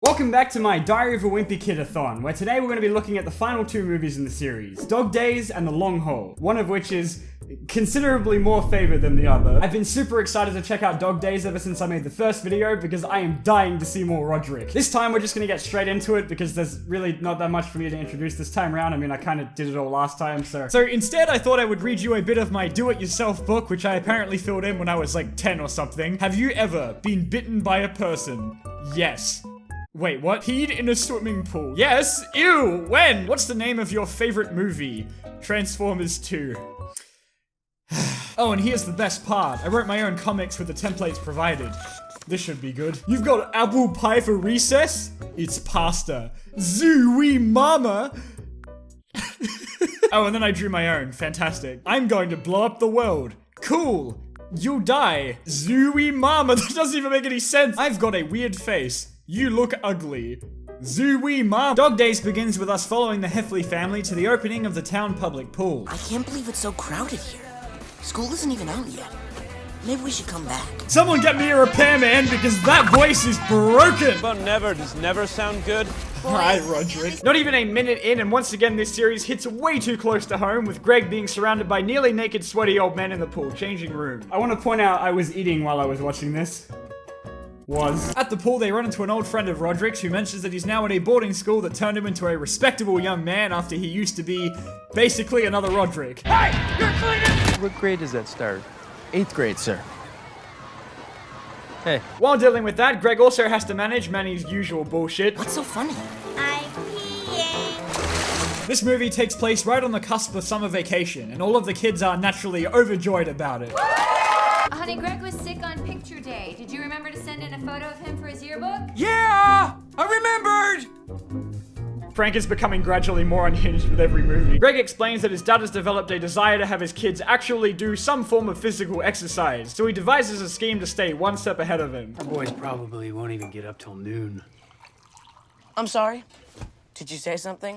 Welcome back to my Diary of a Wimpy Kid-a-thon, where today we're going to be looking at the final two movies in the series, Dog Days and The Long Haul, one of which is considerably more favored than the other. I've been super excited to check out Dog Days ever since I made the first video because I am dying to see more Roderick. This time we're just going to get straight into it because there's really not that much for me to introduce this time around. I mean, I kind of did it all last time, so instead I thought I would read you a bit of my do-it-yourself book, which I apparently filled in when I was like 10 or something. Have you ever been bitten by a person? Yes. Wait, what? Peed in a swimming pool? Yes! Ew! When? What's the name of your favorite movie? Transformers 2. Oh, and here's the best part. I wrote my own comics with the templates provided. This should be good. You've got apple pie for recess? It's pasta. Zooey mama! Oh, and then I drew my own. Fantastic. I'm going to blow up the world. Cool. You'll die. Zooey mama. That doesn't even make any sense. I've got a weird face. You look ugly. Zooey mom. Dog Days begins with us following the Heffley family to the opening of the town public pool. I can't believe it's so crowded here. School isn't even out yet. Maybe we should come back. Someone get me a repairman because that voice is broken. But never does never sound good. Hi, Roderick. Not even a minute in, and once again this series hits way too close to home, with Greg being surrounded by nearly naked, sweaty old men in the pool changing room. I want to point out I was eating while I was watching this. At the pool, they run into an old friend of Roderick's who mentions that he's now at a boarding school that turned him into a respectable young man after he used to be basically another Roderick. Hey! You're cleaning! What grade does that start? 8th grade, sir. Hey. While dealing with that, Greg also has to manage Manny's usual bullshit. What's so funny? I'm peeing. This movie takes place right on the cusp of summer vacation, and all of the kids are naturally overjoyed about it. Honey, Greg was sick on picture day. Did you remember to send in a photo of him for his yearbook? Yeah! I remembered! Frank is becoming gradually more unhinged with every movie. Greg explains that his dad has developed a desire to have his kids actually do some form of physical exercise, so he devises a scheme to stay one step ahead of him. Our boys probably won't even get up till noon. I'm sorry. Did you say something?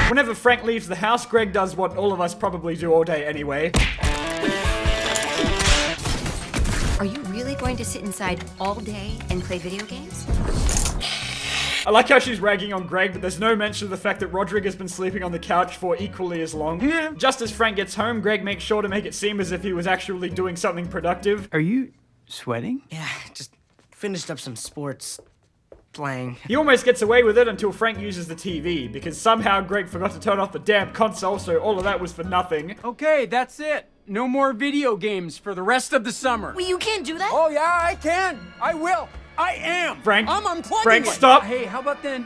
Whenever Frank leaves the house, Greg does what all of us probably do all day anyway. Are you really going to sit inside all day and play video games? I like how she's ragging on Greg, but there's no mention of the fact that Roderick has been sleeping on the couch for equally as long. Just as Frank gets home, Greg makes sure to make it seem as if he was actually doing something productive. Are you sweating? Yeah, just finished up some sports playing. He almost gets away with it until Frank uses the TV, because somehow Greg forgot to turn off the damn console, so all of that was for nothing. Okay, that's it. No more video games for the rest of the summer. Well, you can't do that. Oh yeah, I can. I will. I am. Frank, I'm unplugging Frank, it. stop. Hey, how about then,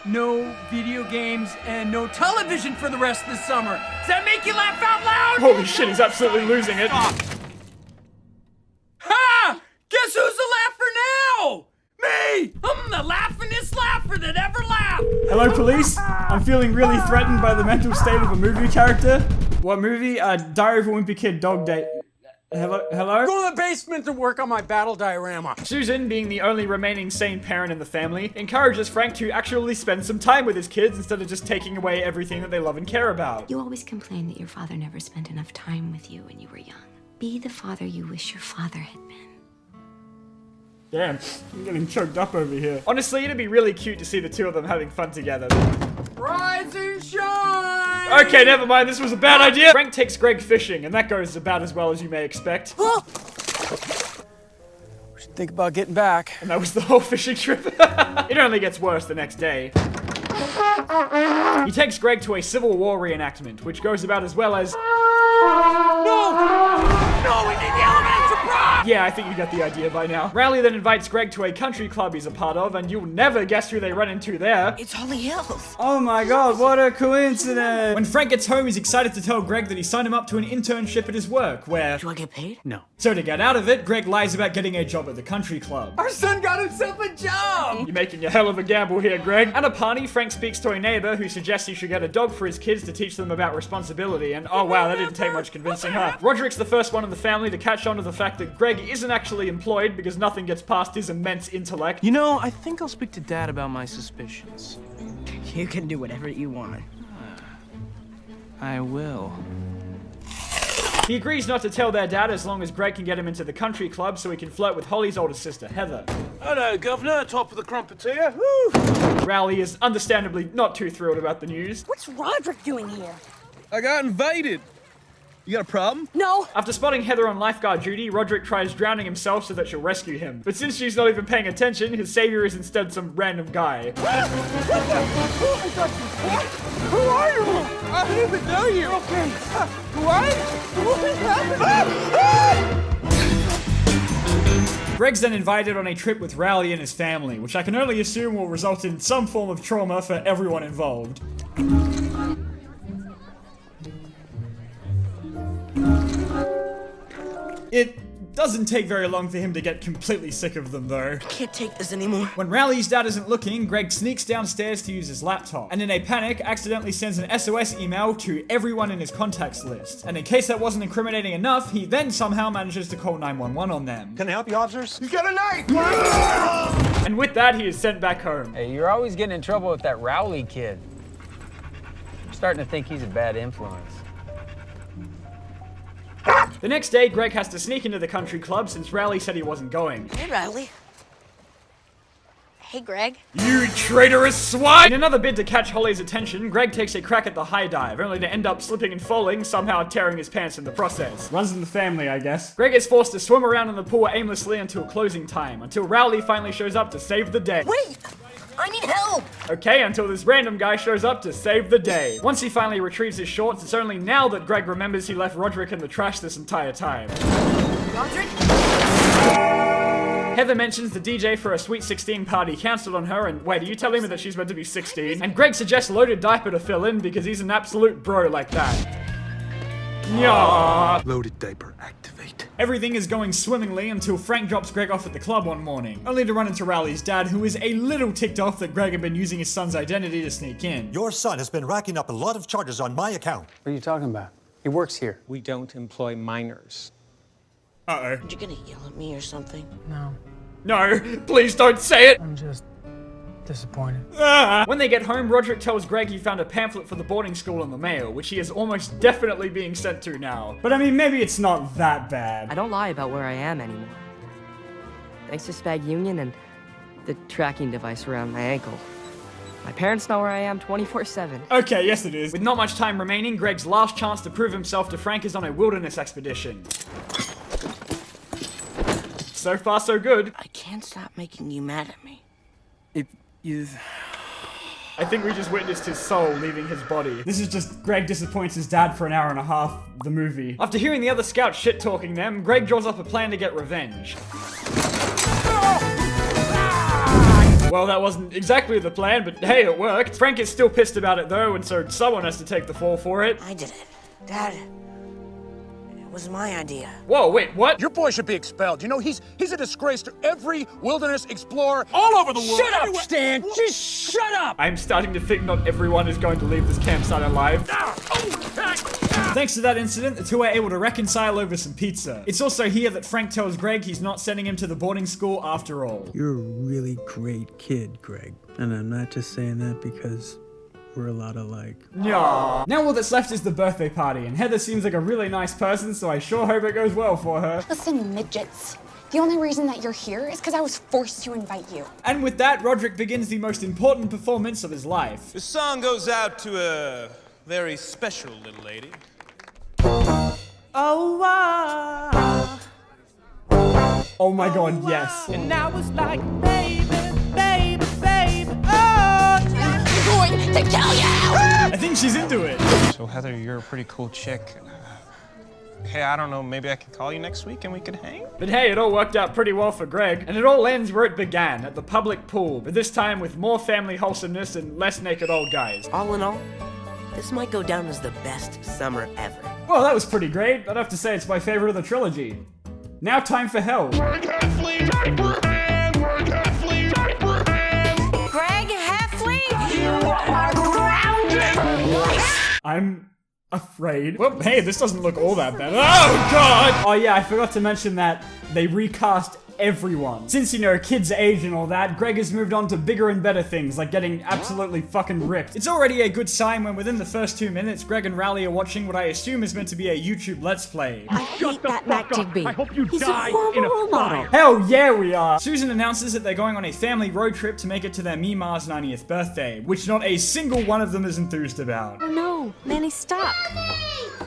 no video games and no television for the rest of the summer? Does that make you laugh out loud? Holy shit, he's absolutely losing it. Ha! Guess who's the laugher now? Me! I'm the laughingest laugher that ever laughed! Hello, police? I'm feeling really threatened by the mental state of a movie character. What movie? Diary of a Wimpy Kid, Dog Day. Hello? Go to the basement to work on my battle diorama. Susan, being the only remaining sane parent in the family, encourages Frank to actually spend some time with his kids instead of just taking away everything that they love and care about. You always complain that your father never spent enough time with you when you were young. Be the father you wish your father had been. Damn, I'm getting choked up over here. Honestly, it'd be really cute to see the two of them having fun together. Rise and shine! Okay, never mind, this was a bad idea. Frank takes Greg fishing, and that goes about as well as you may expect. We should think about getting back. And that was the whole fishing trip. It only gets worse the next day. He takes Greg to a Civil War reenactment, which goes about as well as... No, we need the elevator surprise! Yeah, I think you got the idea by now. Rowley then invites Greg to a country club he's a part of, and you'll never guess who they run into there. It's Holly Hills. Oh my god, what a coincidence! When Frank gets home, he's excited to tell Greg that he signed him up to an internship at his work, where... Do I get paid? No. So to get out of it, Greg lies about getting a job at the country club. Our son got himself a job! You're making a hell of a gamble here, Greg. At a party, Frank speaks to a neighbor who suggests he should get a dog for his kids to teach them about responsibility, and oh wow, that didn't take much convincing, huh? Roderick's the first one in the family to catch on to the fact that Greg isn't actually employed because nothing gets past his immense intellect. You know, I think I'll speak to Dad about my suspicions. You can do whatever you want. I will. He agrees not to tell their dad as long as Greg can get him into the country club so he can flirt with Holly's older sister, Heather. Hello, Governor. Top of the crumpets here. Woo! Rowley is understandably not too thrilled about the news. What's Roderick doing here? I got invited. You got a problem? No. After spotting Heather on lifeguard duty, Roderick tries drowning himself so that she'll rescue him. But since she's not even paying attention, his savior is instead some random guy. Who are you? I don't even know you. Okay. What? Greg's then invited on a trip with Rowley and his family, which I can only assume will result in some form of trauma for everyone involved. It doesn't take very long for him to get completely sick of them, though. I can't take this anymore. When Rowley's dad isn't looking, Greg sneaks downstairs to use his laptop, and in a panic, accidentally sends an SOS email to everyone in his contacts list. And in case that wasn't incriminating enough, he then somehow manages to call 911 on them. Can I help you, officers? He's got a knife! And with that, he is sent back home. Hey, you're always getting in trouble with that Rowley kid. I'm starting to think he's a bad influence. The next day, Greg has to sneak into the country club since Rowley said he wasn't going. Hey, Riley. Hey, Greg. You traitorous swine! In another bid to catch Holly's attention, Greg takes a crack at the high dive, only to end up slipping and falling, somehow tearing his pants in the process. Runs in the family, I guess. Greg is forced to swim around in the pool aimlessly until closing time, until Rowley finally shows up to save the day. Wait! I need help! Okay, until this random guy shows up to save the day. Once he finally retrieves his shorts, it's only now that Greg remembers he left Roderick in the trash this entire time. Roderick? Heather mentions the DJ for a Sweet 16 party cancelled on her, and wait, are you telling me that she's meant to be 16? And Greg suggests Loaded Diaper to fill in because he's an absolute bro like that. Nyah. Loaded diaper, activate. Everything is going swimmingly until Frank drops Greg off at the club one morning, only to run into Rowley's dad, who is a little ticked off that Greg had been using his son's identity to sneak in. Your son has been racking up a lot of charges on my account. What are you talking about? He works here. We don't employ minors. Uh-oh. Are you gonna yell at me or something? No, No, please don't say it! I'm just disappointed. When they get home, Roderick tells Greg he found a pamphlet for the boarding school in the mail, which he is almost definitely being sent to now. But I mean, maybe it's not that bad. I don't lie about where I am anymore. Thanks to Spag Union and the tracking device around my ankle. My parents know where I am 24/7. Okay, yes it is. With not much time remaining, Greg's last chance to prove himself to Frank is on a wilderness expedition. So far, so good. I can't stop making you mad at me. If you... I think we just witnessed his soul leaving his body. This is just Greg disappoints his dad for an hour and a half, the movie. After hearing the other scouts shit-talking them, Greg draws up a plan to get revenge. Well, that wasn't exactly the plan, but hey, it worked. Frank is still pissed about it though, and so someone has to take the fall for it. I did it. Dad, it was my idea. Whoa, wait, what? Your boy should be expelled. You know, he's a disgrace to every wilderness explorer all over the world. Shut up, Stan! Just shut up! I'm starting to think not everyone is going to leave this campsite alive. Thanks to that incident, the two are able to reconcile over some pizza. It's also here that Frank tells Greg he's not sending him to the boarding school after all. You're a really great kid, Greg. And I'm not just saying that because we're a lot alike. Nyah. Now all that's left is the birthday party, and Heather seems like a really nice person, so I sure hope it goes well for her. Listen, midgets. The only reason that you're here is because I was forced to invite you. And with that, Roderick begins the most important performance of his life. This song goes out to a very special little lady. Oh my god, yes. And now it's like, baby, baby, baby, oh! I'm going to kill you! I think she's into it. So Heather, you're a pretty cool chick. Hey, I don't know, maybe I could call you next week and we could hang? But hey, it all worked out pretty well for Greg, and it all ends where it began, at the public pool, but this time with more family wholesomeness and less naked old guys. All in all, this might go down as the best summer ever. Well, that was pretty great. I'd have to say it's my favorite of the trilogy. Now time for hell. Greg Heffley, you are grounded! I'm afraid. Well, hey, this doesn't look all that bad. Oh, God! Oh, yeah, I forgot to mention that they recast everyone. Since, you know, kids age and all that, Greg has moved on to bigger and better things, like getting absolutely fucking ripped. It's already a good sign when within the first 2 minutes, Greg and Rowley are watching what I assume is meant to be a YouTube Let's Play. I hate that Mac Digby. I hope you He's die a horrible in a role model. fire. Hell yeah, we are! Susan announces that they're going on a family road trip to make it to their Mima's 90th birthday, which not a single one of them is enthused about. Oh no, Manny's stuck.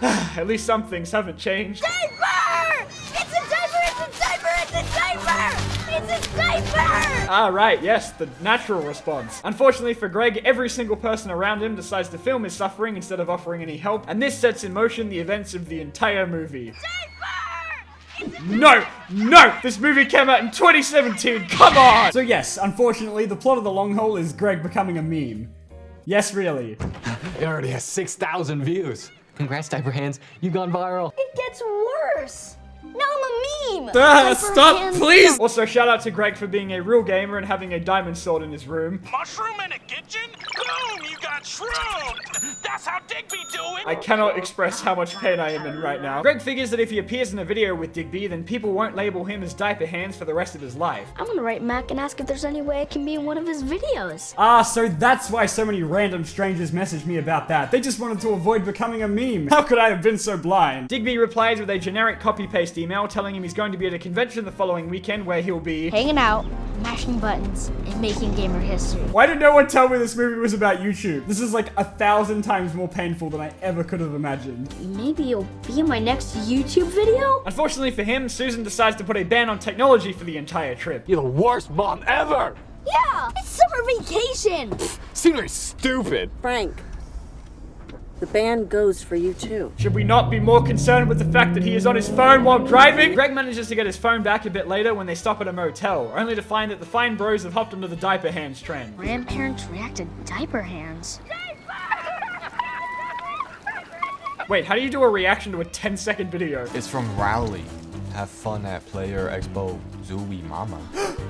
At least some things haven't changed. Diaper! It's a diaper! It's a diaper! It's a diaper! It's a diaper! Ah, right, yes, the natural response. Unfortunately for Greg, every single person around him decides to film his suffering instead of offering any help, and this sets in motion the events of the entire movie. No! No! This movie came out in 2017, come on! So yes, unfortunately, the plot of The Long Haul is Greg becoming a meme. Yes, really. It already has 6,000 views. Congrats, Diaper Hands. You gone viral. It gets worse. Now I'm a meme. Stop, please! Also, shout out to Greg for being a real gamer and having a diamond sword in his room. Mushroom in a kitchen? Boom! You got shroomed! That's how Digby do it! I cannot express how much pain I am in right now. Greg figures that if he appears in a video with Digby, then people won't label him as Diaper Hands for the rest of his life. I'm gonna write Mac and ask if there's any way I can be in one of his videos. Ah, so that's why so many random strangers messaged me about that. They just wanted to avoid becoming a meme. How could I have been so blind? Digby replies with a generic copy-paste email telling him he's going to be at a convention the following weekend where he'll be Hanging out, mashing buttons, and making gamer history. Why did no one tell me this movie was about YouTube? This is like 1,000 times more painful than I ever could have imagined. Maybe you'll be in my next YouTube video? Unfortunately for him, Susan decides to put a ban on technology for the entire trip. You're the worst mom ever! Yeah, it's summer vacation! Seriously stupid. Frank, the band goes for you too. Should we not be more concerned with the fact that he is on his phone while driving? Greg manages to get his phone back a bit later when they stop at a motel, only to find that the fine bros have hopped onto the Diaper Hands trend. Grandparents react to Diaper Hands. Wait, how do you do a reaction to a 10-second video? It's from Rowley. Have fun at Player Expo Zooey Mama.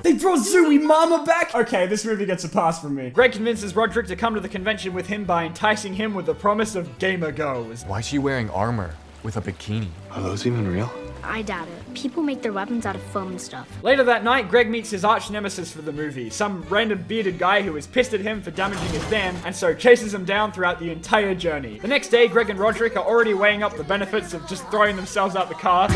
They brought Zooey Mama back? Okay, this movie gets a pass from me. Greg convinces Roderick to come to the convention with him by enticing him with the promise of gamer goes. Why is she wearing armor with a bikini? Are those even real? I doubt it. People make their weapons out of foam and stuff. Later that night, Greg meets his arch nemesis for the movie, some random bearded guy who is pissed at him for damaging his van, and so chases him down throughout the entire journey. The next day, Greg and Roderick are already weighing up the benefits of just throwing themselves out the car.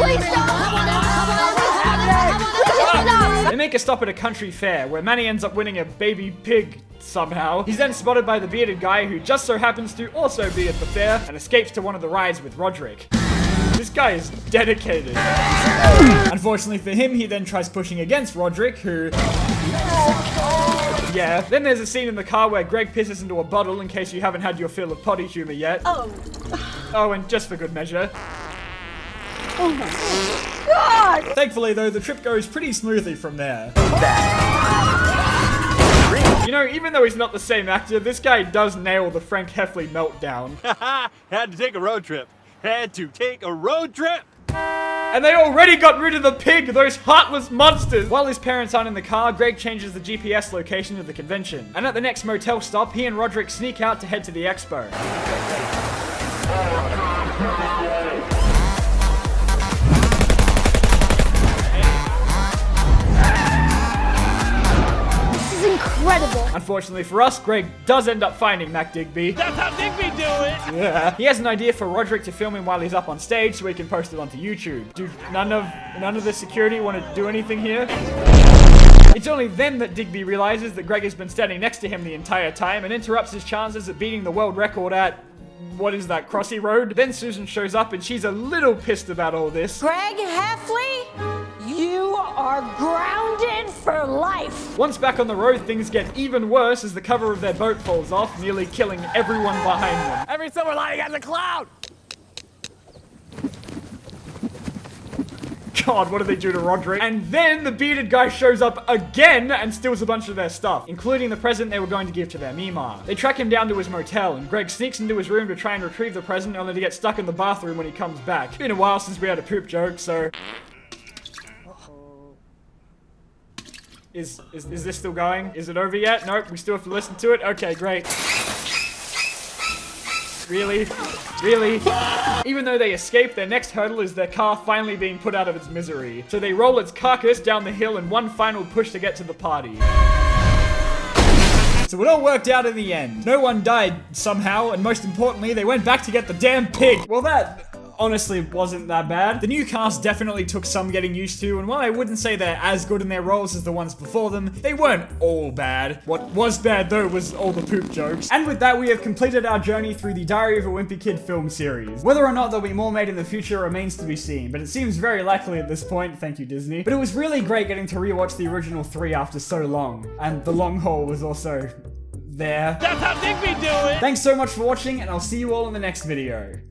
They make a stop at a country fair, where Manny ends up winning a baby pig somehow. He's then spotted by the bearded guy who just so happens to also be at the fair, and escapes to one of the rides with Roderick. This guy is dedicated. Unfortunately for him, he then tries pushing against Roderick, who... Yeah. Then there's a scene in the car where Greg pisses into a bottle in case you haven't had your fill of potty humor yet. Oh, and just for good measure. Oh my God! Thankfully, though, the trip goes pretty smoothly from there. You know, even though he's not the same actor, this guy does nail the Frank Heffley meltdown. Had to take a road trip. Had to take a road trip! And they already got rid of the pig, those heartless monsters! While his parents aren't in the car, Greg changes the GPS location of the convention. And at the next motel stop, he and Roderick sneak out to head to the expo. Incredible. Unfortunately for us, Greg does end up finding Mac Digby. That's how Digby do it! Yeah. He has an idea for Roderick to film him while he's up on stage so he can post it onto YouTube. Dude, none of the security want to do anything here? It's only then that Digby realizes that Greg has been standing next to him the entire time and interrupts his chances at beating the world record at... what is that, Crossy Road? Then Susan shows up and she's a little pissed about all this. Greg Heffley, you are grounded for life. Once back on the road, things get even worse as the cover of their boat falls off, nearly killing everyone behind them. Every silver lining has a cloud! God, what do they do to Roderick? And then the bearded guy shows up again and steals a bunch of their stuff, including the present they were going to give to their Mima. They track him down to his motel, and Greg sneaks into his room to try and retrieve the present, only to get stuck in the bathroom when he comes back. It's been a while since we had a poop joke, so... Is this still going? Is it over yet? Nope, we still have to listen to it? Okay, great. Really? Really? Even though they escape, their next hurdle is their car finally being put out of its misery. So they roll its carcass down the hill in one final push to get to the party. So it all worked out in the end. No one died somehow, and most importantly, they went back to get the damn pig. Well, that honestly wasn't that bad. The new cast definitely took some getting used to, and while I wouldn't say they're as good in their roles as the ones before them, they weren't all bad. What was bad though was all the poop jokes. And with that, we have completed our journey through the Diary of a Wimpy Kid film series. Whether or not there'll be more made in the future remains to be seen, but it seems very likely at this point, thank you Disney. But it was really great getting to rewatch the original 3 after so long, and the long haul was also there. That's how DIGBY do it! Thanks so much for watching, and I'll see you all in the next video.